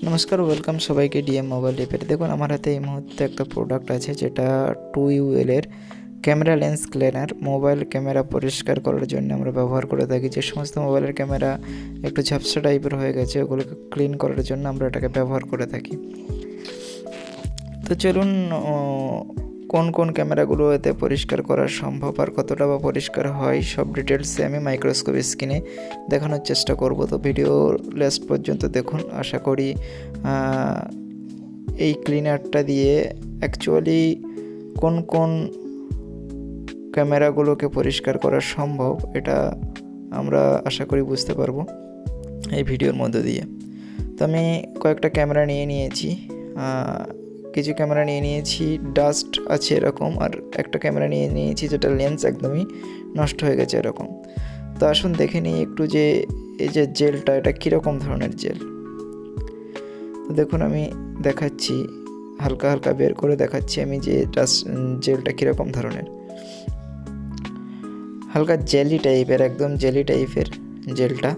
নমস্কার, ওয়েলকাম সবাইকে DM mobile টিপের। দেখুন আমার হাতে এই মুহূর্তে একটা প্রোডাক্ট আছে যেটা 2UL এর camera lens cleaner. Mobile camera পরিষ্কার করার জন্য আমরা ব্যবহার করে থাকি। যে সমস্ত মোবাইলের ক্যামেরা একটু ঝাপসা টাইপের হয়ে গেছে ওগুলোকে ক্লিন করার জন্য আমরা এটাকে ব্যবহার করে থাকি। তো চলুন কোন কোন ক্যামেরাগুলো এতে পরিষ্কার করা সম্ভব আর কতটা বা পরিষ্কার হয় সব ডিটেলসে আমি মাইক্রোস্কোপ স্ক্রিনে দেখানোর চেষ্টা করব। তো ভিডিও লাস্ট পর্যন্ত দেখুন। আশা করি এই ক্লিনারটা দিয়ে অ্যাকচুয়ালি কোন কোন ক্যামেরাগুলোকে পরিষ্কার করা সম্ভব এটা আমরা আশা করি বুঝতে পারবো এই ভিডিওর মধ্য দিয়ে। তো আমি কয়েকটা ক্যামেরা নিয়েছি। কিছু ক্যামেরা নিয়েছি ডাস্ট আছে এরকম, আর একটা ক্যামেরা নিয়েছি যেটা লেন্স একদমই নষ্ট হয়ে গেছে এরকম। তো আসুন দেখে নিই একটু যে এই যে জেলটা এটা কীরকম ধরনের জেল। তো দেখুন আমি দেখাচ্ছি, হালকা হালকা বের করে দেখাচ্ছি আমি যে জেলটা কীরকম ধরনের। হালকা জেলি টাইপের, একদম জেলি টাইপের জেলটা।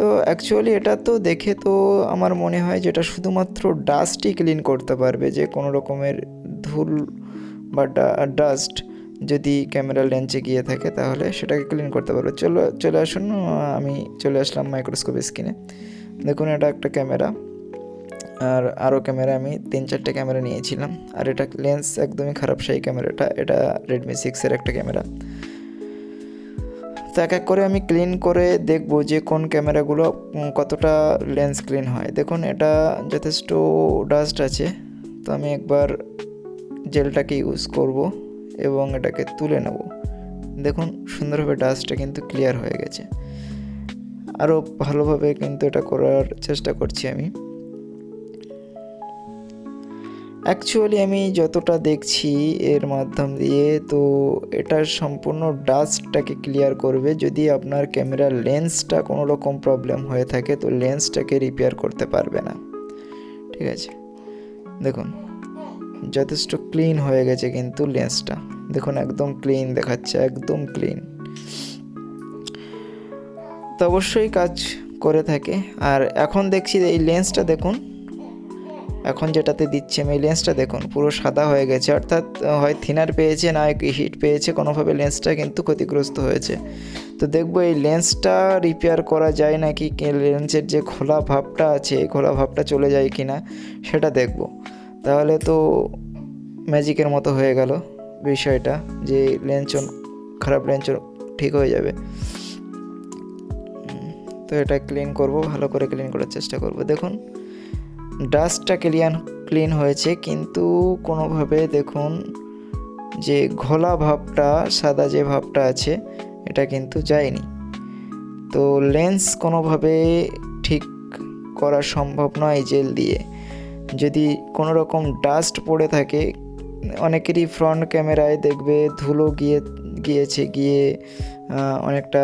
তো অ্যাকচুয়ালি এটা তো দেখে তো আমার মনে হয় যেটা শুধুমাত্র ডাস্টই ক্লিন করতে পারবে, যে কোনো রকমের ধুল বা ডাস্ট যদি ক্যামেরা লেন্সে গিয়ে থাকে তাহলে সেটাকে ক্লিন করতে পারবে। চলে আসুন, আমি চলে আসলাম মাইক্রোস্কোপ স্ক্রিনে। দেখুন এটা একটা ক্যামেরা, আর আরও ক্যামেরা আমি 3-4টে ক্যামেরা নিয়েছিলাম। আর এটা লেন্স একদমই খারাপ সেই ক্যামেরাটা, এটা Redmi 6-এর একটা ক্যামেরা। তো এক এক করে আমি ক্লিন করে দেখব যে কোন ক্যামেরাগুলো কতটা লেন্স ক্লিন হয়। দেখুন এটা যথেষ্ট ডাস্ট আছে, তো আমি একবার জেলটাকে ইউজ করব এবং এটাকে তুলে নেব। দেখুন সুন্দরভাবে ডাস্টটা কিন্তু ক্লিয়ার হয়ে গেছে। আরও ভালোভাবে কিন্তু এটা করার চেষ্টা করছি আমি। অ্যাকচুয়ালি আমি যতটা দেখছি এর মাধ্যম দিয়ে, তো এটা সম্পূর্ণ ডাস্টটাকে ক্লিয়ার করবে। যদি আপনার ক্যামেরার লেন্সটা কোনো রকম প্রবলেম হয়ে থাকে তো লেন্সটাকে রিপেয়ার করতে পারবে না। ঠিক আছে, দেখুন যথেষ্ট ক্লিন হয়ে গেছে কিন্তু লেন্সটা। দেখুন একদম ক্লিন দেখাচ্ছে, একদম ক্লিন। তো অবশ্যই কাজ করে থাকে। আর এখন দেখছি এই লেন্সটা দেখুন, এখন যেটাতে দিচ্ছি আমি লেন্সটা দেখুন পুরো সাদা হয়ে গেছে, অর্থাৎ হয় থিনার পেয়েছে না হিট পেয়েছে, কোনোভাবে লেন্সটা কিন্তু ক্ষতিগ্রস্ত হয়েছে। তো দেখবো এই লেন্সটা রিপেয়ার করা যায় নাকি, লেন্সের যে খোলা ভাবটা আছে এই খোলা ভাবটা চলে যায় কি না সেটা দেখব। তাহলে তো ম্যাজিকের মতো হয়ে গেল বিষয়টা, যে খারাপ লেন্স ঠিক হয়ে যাবে। তো এটা ক্লিন করব, ভালো করে ক্লিন করার চেষ্টা করব। দেখুন ডাস্টটা ক্লিন হয়েছে, কিন্তু কোনোভাবে দেখুন যে ঘোলা ভাবটা, সাদা যে ভাবটা আছে এটা কিন্তু যায়নি। তো লেন্স কোনোভাবে ঠিক করা সম্ভব নয় জেল দিয়ে। যদি কোনো রকম ডাস্ট পড়ে থাকে, অনেকেরই ফ্রন্ট ক্যামেরায় দেখবে ধুলো গিয়েছে অনেকটা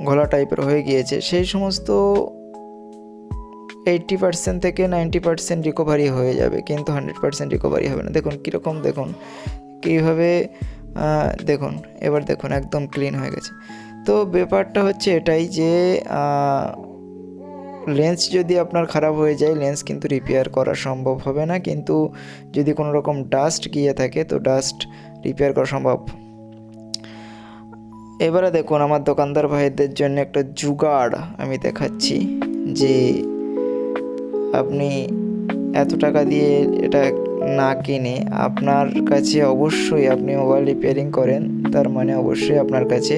ঘোলা টাইপের হয়ে গিয়েছে, সেই সমস্ত 80% থেকে 90% রিকভারি হয়ে যাবে, কিন্তু 100% রিকভারি হবে না। দেখুন কীরকম, দেখুন কীভাবে, দেখুন এবার দেখুন একদম ক্লিন হয়ে গেছে। তো ব্যাপারটা হচ্ছে এটাই যে লেন্স যদি আপনার খারাপ হয়ে যায় লেন্স কিন্তু রিপেয়ার করা সম্ভব হবে না, কিন্তু যদি কোনো রকম ডাস্ট গিয়ে থাকে তো ডাস্ট রিপেয়ার করা সম্ভব। এবারে দেখুন আমার দোকানদার ভাইদের জন্য একটা জুগাড় আমি দেখাচ্ছি, যে আপনি এত টাকা দিয়ে এটা না কিনে আপনার কাছে অবশ্যই, আপনি মোবাইল রিপেয়ারিং করেন তার মানে অবশ্যই আপনার কাছে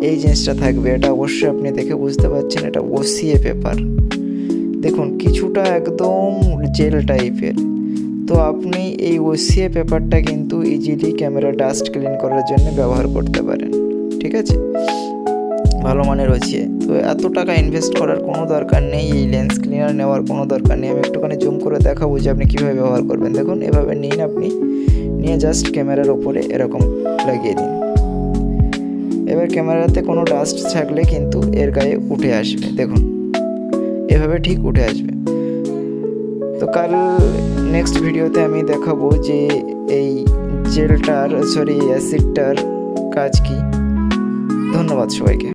এই জিনিসটা থাকবে। এটা অবশ্যই আপনি দেখে বুঝতে পারছেন, এটা ওসিএ পেপার। দেখুন কিছুটা একদম জেল টাইপের। তো আপনি এই ওসিএ পেপারটা কিন্তু ইজিলি ক্যামেরা ডাস্ট ক্লিন করার জন্য ব্যবহার করতে পারেন। ঠিক আছে, ভালো মানের রয়েছে। তো এত টাকা ইনভেস্ট করার কোনো দরকার নেই, এই লেন্স ক্লিনার নেওয়ার কোনো দরকার নেই। আমি একটুখানি জুম করে দেখাবো যে আপনি কীভাবে ব্যবহার করবেন। দেখুন এভাবে নিন, আপনি নিয়ে জাস্ট ক্যামেরার ওপরে এরকম লাগিয়ে দিন। এবার ক্যামেরাতে কোনো ডাস্ট থাকলে কিন্তু এর গায়ে উঠে আসবে, দেখুন এভাবে ঠিক উঠে আসবে। তো কাল নেক্সট ভিডিওতে আমি দেখাবো যে এই অ্যাসিডটার কাজ কি। ধন্যবাদ সবাইকে।